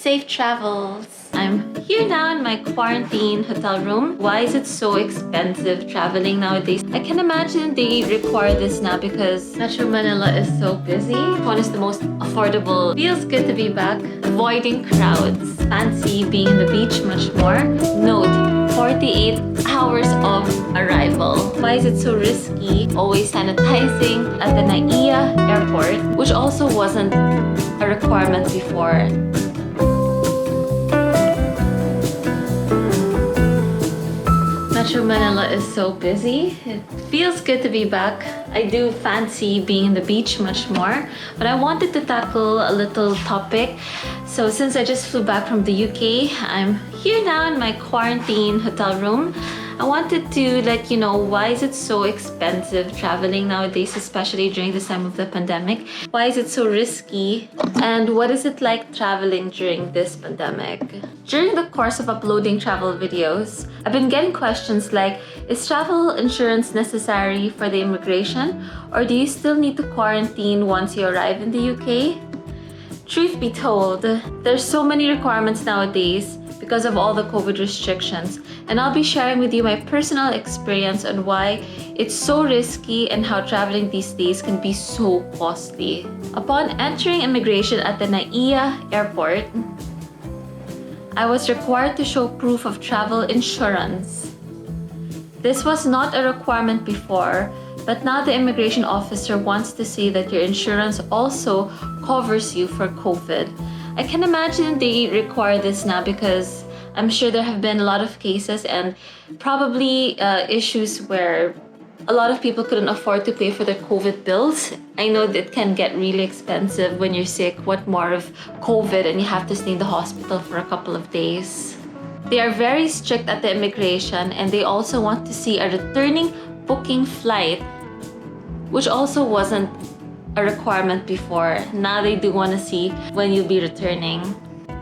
Safe travels! I'm here now in my quarantine hotel room. Why is it so expensive traveling nowadays? I can imagine they require this now because Metro Manila is so busy. One is the most affordable. Feels good to be back. Avoiding crowds. Fancy being in the beach much more. Note, 48 hours of arrival. Why is it so risky? Always sanitizing at the Naia airport, which also wasn't a requirement before. Metro Manila is so busy. It feels good to be back. I do fancy being in the beach much more, but I wanted to tackle a little topic. So since I just flew back from the UK, I'm here now in my quarantine hotel room. I wanted to let you know why is it so expensive traveling nowadays, especially during this time of the pandemic. Why is it so risky? And what is it like traveling during this pandemic? During the course of uploading travel videos, I've been getting questions like, is travel insurance necessary for the immigration? Or do you still need to quarantine once you arrive in the UK? Truth be told, there's so many requirements nowadays because of all the COVID restrictions, and I'll be sharing with you my personal experience on why it's so risky and how traveling these days can be so costly. Upon entering immigration at the Naia airport, I was required to show proof of travel insurance. This was not a requirement before, but now the immigration officer wants to see that your insurance also covers you for COVID. I can imagine they require this now because I'm sure there have been a lot of cases and probably issues where a lot of people couldn't afford to pay for their COVID bills. I know that it can get really expensive when you're sick, what more of COVID, and you have to stay in the hospital for a couple of days. They are very strict at the immigration, and they also want to see a returning booking flight, which also wasn't a requirement before. Now they do want to see when you'll be returning.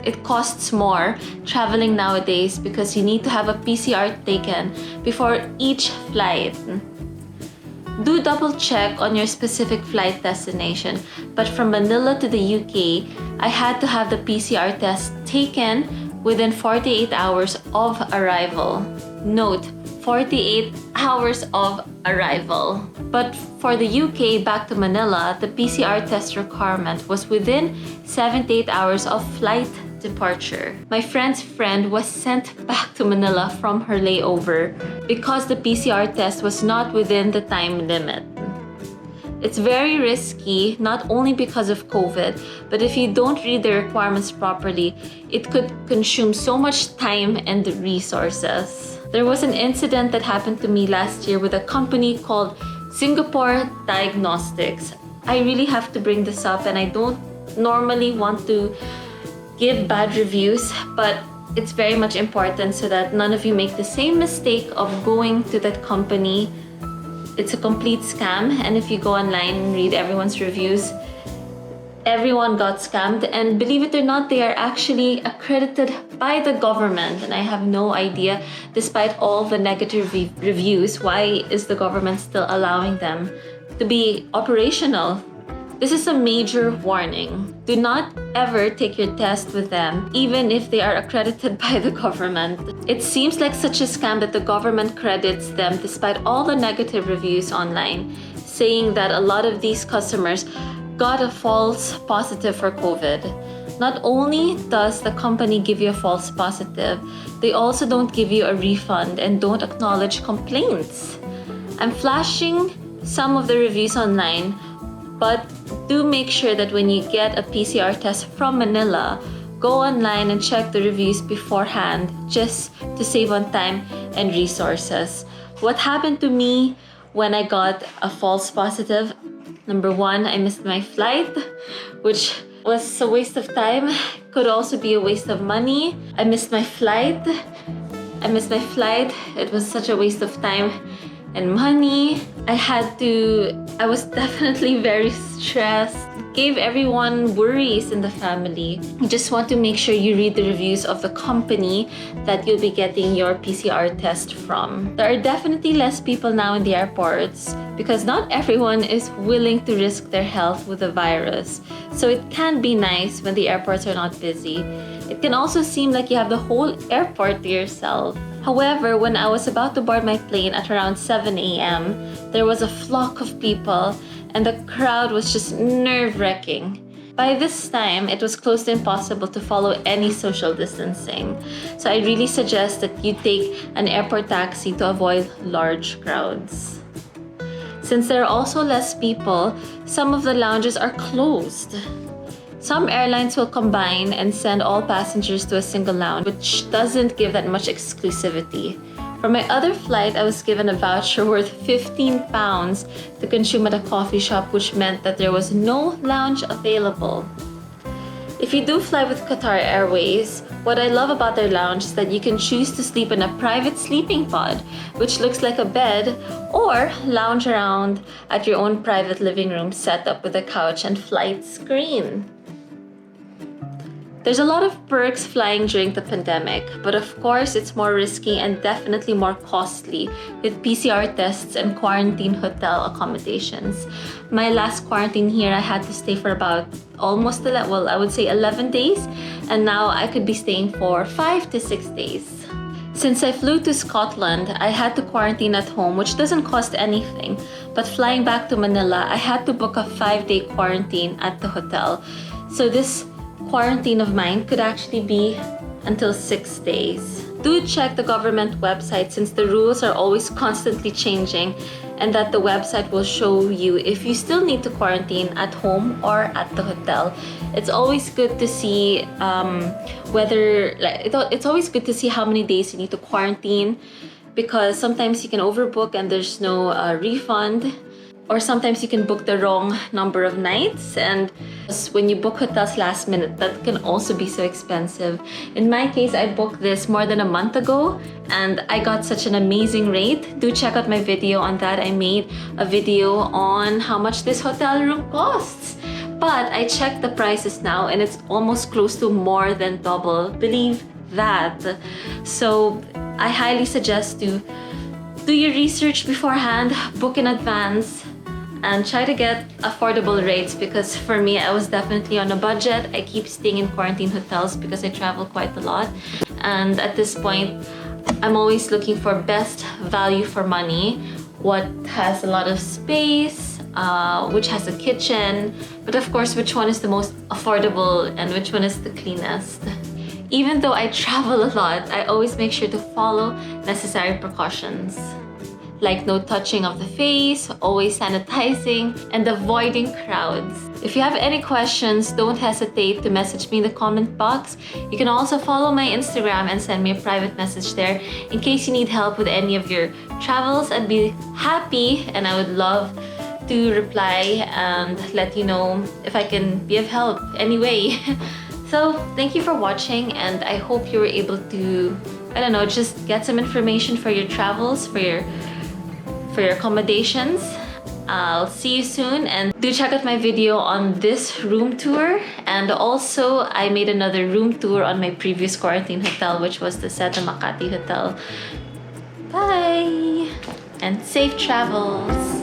It costs more traveling nowadays because you need to have a PCR taken before each flight. Do double check on your specific flight destination, but from Manila to the UK, I had to have the PCR test taken within 48 hours of arrival. Note, 48 hours of arrival. But for the UK back to Manila, the PCR test requirement was within 78 hours of flight departure. My friend's friend was sent back to Manila from her layover because the PCR test was not within the time limit. It's very risky, not only because of COVID, but if you don't read the requirements properly, it could consume so much time and resources. There was an incident that happened to me last year with a company called Singapore Diagnostics. I really have to bring this up, and I don't normally want to give bad reviews, but it's very much important so that none of you make the same mistake of going to that company. It's a complete scam, and if you go online and read everyone's reviews, everyone got scammed, and believe it or not, they are actually accredited by the government, and I have no idea, despite all the negative reviews, why is the government still allowing them to be operational? This is a major warning. Do not ever take your test with them, even if they are accredited by the government. It seems like such a scam that the government credits them despite all the negative reviews online, saying that a lot of these customers got a false positive for COVID. Not only does the company give you a false positive, they also don't give you a refund and don't acknowledge complaints. I'm flashing some of the reviews online, but do make sure that when you get a PCR test from Manila, go online and check the reviews beforehand just to save on time and resources. What happened to me when I got a false positive? Number one, I missed my flight, which was a waste of time. Could also be a waste of money. I missed my flight. It was such a waste of time. and money. I was definitely very stressed. Gave everyone worries in the family. You just want to make sure you read the reviews of the company that you'll be getting your PCR test from. There are definitely less people now in the airports because not everyone is willing to risk their health with the virus. So it can be nice when the airports are not busy. It can also seem like you have the whole airport to yourself. However, when I was about to board my plane at around 7 a.m., there was a flock of people and the crowd was just nerve-wracking. By this time, it was close to impossible to follow any social distancing. So I really suggest that you take an airport taxi to avoid large crowds. Since there are also less people, some of the lounges are closed. Some airlines will combine and send all passengers to a single lounge, which doesn't give that much exclusivity. For my other flight, I was given a voucher worth £15 to consume at a coffee shop, which meant that there was no lounge available. If you do fly with Qatar Airways, what I love about their lounge is that you can choose to sleep in a private sleeping pod, which looks like a bed, or lounge around at your own private living room set up with a couch and flight screen. There's a lot of perks flying during the pandemic, but of course it's more risky and definitely more costly with PCR tests and quarantine hotel accommodations. My last quarantine here, I had to stay for about almost 11 days, and now I could be staying for 5 to 6 days. Since I flew to Scotland, I had to quarantine at home, which doesn't cost anything, but flying back to Manila, I had to book a 5-day quarantine at the hotel. So this quarantine of mine could actually be until 6 days. Do check the government website since the rules are always constantly changing, and that the website will show you if you still need to quarantine at home or at the hotel. It's always good to see it's always good to see how many days you need to quarantine, because sometimes you can overbook and there's no refund. Or sometimes you can book the wrong number of nights, and when you book hotels last minute, that can also be so expensive. In my case, I booked this more than a month ago and I got such an amazing rate. Do check out my video on that. I made a video on how much this hotel room costs. But I checked the prices now and it's almost close to more than double. Believe that. So I highly suggest to do your research beforehand, book in advance, and try to get affordable rates, because for me, I was definitely on a budget. I keep staying in quarantine hotels because I travel quite a lot. And at this point, I'm always looking for best value for money, what has a lot of space, which has a kitchen, but of course, which one is the most affordable and which one is the cleanest. Even though I travel a lot, I always make sure to follow necessary precautions, like no touching of the face, always sanitizing, and avoiding crowds. If you have any questions, don't hesitate to message me in the comment box. You can also follow my Instagram and send me a private message there in case you need help with any of your travels. I'd be happy and I would love to reply and let you know if I can be of help anyway. So thank you for watching, and I hope you were able to, just get some information for your travels, for your accommodations. I'll see you soon, and do check out my video on this room tour. And also, I made another room tour on my previous quarantine hotel, which was the Seta Makati Hotel. Bye! And safe travels!